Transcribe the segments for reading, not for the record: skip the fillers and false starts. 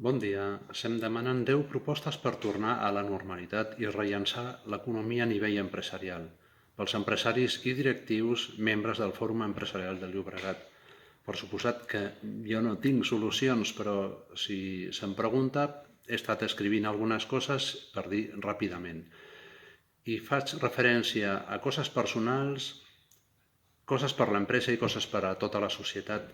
Bon dia. Se'm demanen 10 propostes per tornar a la normalitat i rellançar l'economia a nivell empresarial, pels empresaris i directius membres del Fòrum Empresarial del Llobregat. Per suposat que jo no tinc solucions, però si se'm pregunta, he estat escrivint algunes coses per dir ràpidament. I faig referència a coses personals, coses per l'empresa i coses per a tota la societat.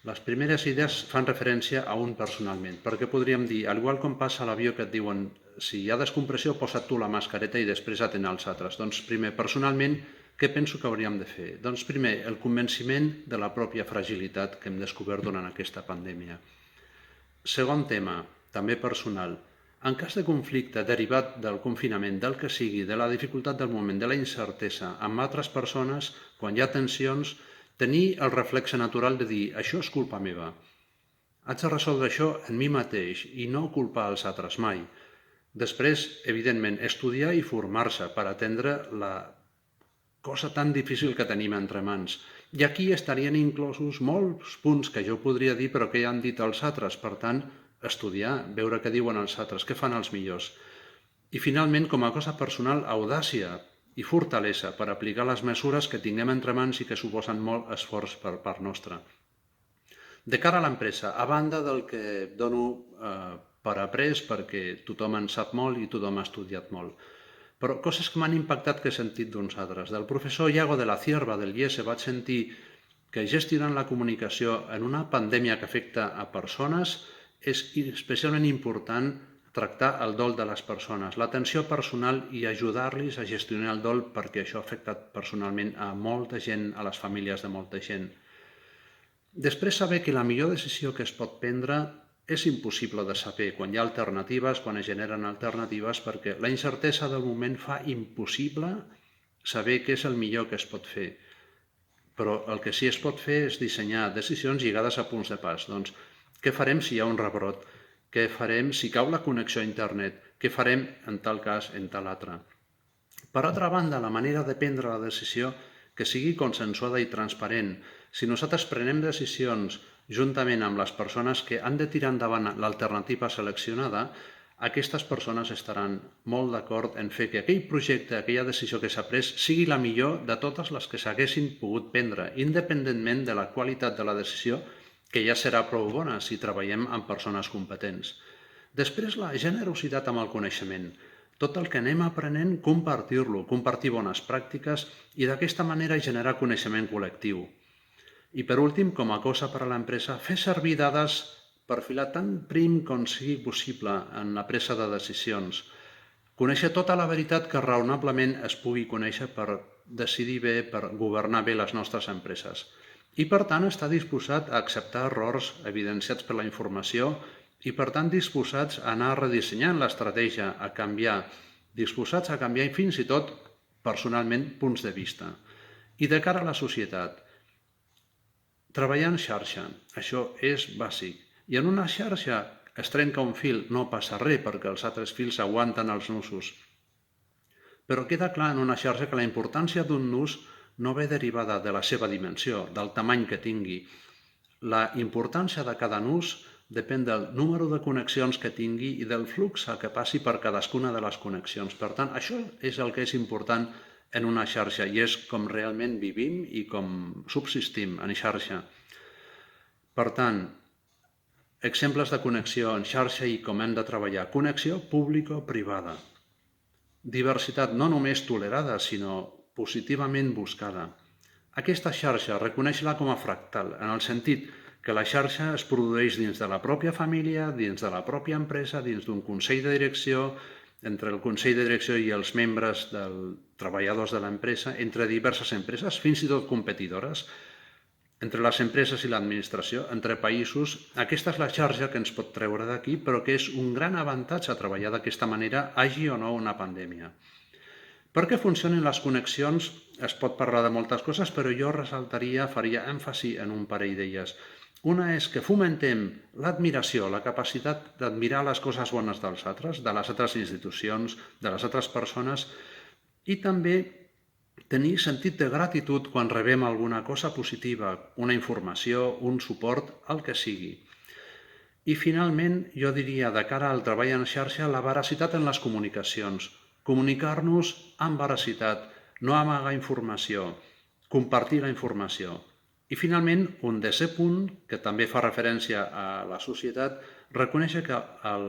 Les primeres idees fan referència a un personalment, perquè podríem dir, al igual com passa a l'avió que et diuen si hi ha descompressió, posa't tu la mascareta i després atén els altres. Doncs primer, personalment, què penso que hauríem de fer? Doncs primer, el convenciment de la pròpia fragilitat que hem descobert durant aquesta pandèmia. Segon tema, també personal. En cas de conflicte derivat del confinament, del que sigui, de la dificultat del moment, de la incertesa amb altres persones, quan hi ha tensions, tenir el reflexe natural de dir això és culpa meva. Haig de resoldre això en mi mateix i no culpar els altres mai. Després, evidentment, estudiar i formar-se per atendre la cosa tan difícil que tenim entre mans. I aquí estarien inclosos molts punts que jo podria dir però que ja han dit els altres. Per tant, estudiar, veure què diuen els altres, què fan els millors. I finalment, com a cosa personal, audàcia i fortalesa per aplicar les mesures que tinguem entre mans i que suposen molt esforç per part nostra. De cara a l'empresa, a banda del que dono per après, perquè tothom en sap molt i tothom ha estudiat molt, però coses que m'han impactat que he sentit d'uns altres. Del professor Iago de la Cierva, del IES, vaig sentir que gestionant la comunicació en una pandèmia que afecta a persones és especialment important tractar el dol de les persones, l'atenció personal i ajudar-los a gestionar el dol perquè això ha afectat personalment a molta gent, a les famílies de molta gent. Després, saber que la millor decisió que es pot prendre és impossible de saber quan hi ha alternatives, quan es generen alternatives, perquè la incertesa del moment fa impossible saber què és el millor que es pot fer. Però el que sí es pot fer és dissenyar decisions lligades a punts de pas. Doncs, què farem si hi ha un rebrot? Què farem si cau la connexió a internet? Què farem en tal cas, en tal altre? Per altra banda, la manera de prendre la decisió que sigui consensuada i transparent. Si nosaltres prenem decisions juntament amb les persones que han de tirar endavant l'alternativa seleccionada, aquestes persones estaran molt d'acord en fer que aquell projecte, aquella decisió que s'ha pres, sigui la millor de totes les que s'haguessin pogut prendre, independentment de la qualitat de la decisió, que ja serà prou bona si treballem amb persones competents. Després, la generositat amb el coneixement. Tot el que anem aprenent, compartir-lo, compartir bones pràctiques i d'aquesta manera generar coneixement col·lectiu. I per últim, com a cosa per a l'empresa, fer servir dades per filar tan prim com sigui possible en la presa de decisions. Conèixer tota la veritat que raonablement es pugui conèixer per decidir bé, per governar bé les nostres empreses. I per tant estar disposat a acceptar errors evidenciats per la informació i per tant disposats a anar redissenyant l'estratègia, a canviar, disposats a canviar i fins i tot personalment punts de vista. I de cara a la societat, treballar en xarxa, això és bàsic. I en una xarxa es trenca un fil, no passa res perquè els altres fils aguanten els nusos. Però queda clar en una xarxa que la importància d'un nus no ve derivada de la seva dimensió, del tamany que tingui. La importància de cada nus depèn del número de connexions que tingui i del flux que passi per cadascuna de les connexions. Per tant, això és el que és important en una xarxa i és com realment vivim i com subsistim en xarxa. Per tant, exemples de connexió en xarxa i com hem de treballar. Connexió público-privada. Diversitat no només tolerada, sinó positivament buscada. Aquesta xarxa, reconeix-la com a fractal, en el sentit que la xarxa es produeix dins de la pròpia família, dins de la pròpia empresa, dins d'un consell de direcció, entre el consell de direcció i els membres dels treballadors de l'empresa, entre diverses empreses, fins i tot competidores, entre les empreses i l'administració, entre països. Aquesta és la xarxa que ens pot treure d'aquí, però que és un gran avantatge treballar d'aquesta manera, hagi o no una pandèmia. Perquè funcionin les connexions es pot parlar de moltes coses, però jo ressaltaria, faria èmfasi en un parell d'elles. Una és que fomentem l'admiració, la capacitat d'admirar les coses bones dels altres, de les altres institucions, de les altres persones, i també tenir sentit de gratitud quan rebem alguna cosa positiva, una informació, un suport, el que sigui. I finalment, jo diria, de cara al treball en xarxa, la veracitat en les comunicacions. Comunicar-nos amb veracitat, no amagar informació, compartir la informació. I finalment, un desè punt, que també fa referència a la societat, reconèixer que el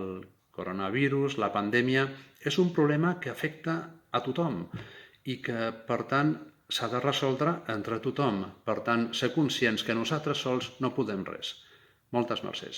coronavirus, la pandèmia, és un problema que afecta a tothom i que, per tant, s'ha de resoldre entre tothom. Per tant, ser conscients que nosaltres sols no podem res. Moltes mercès.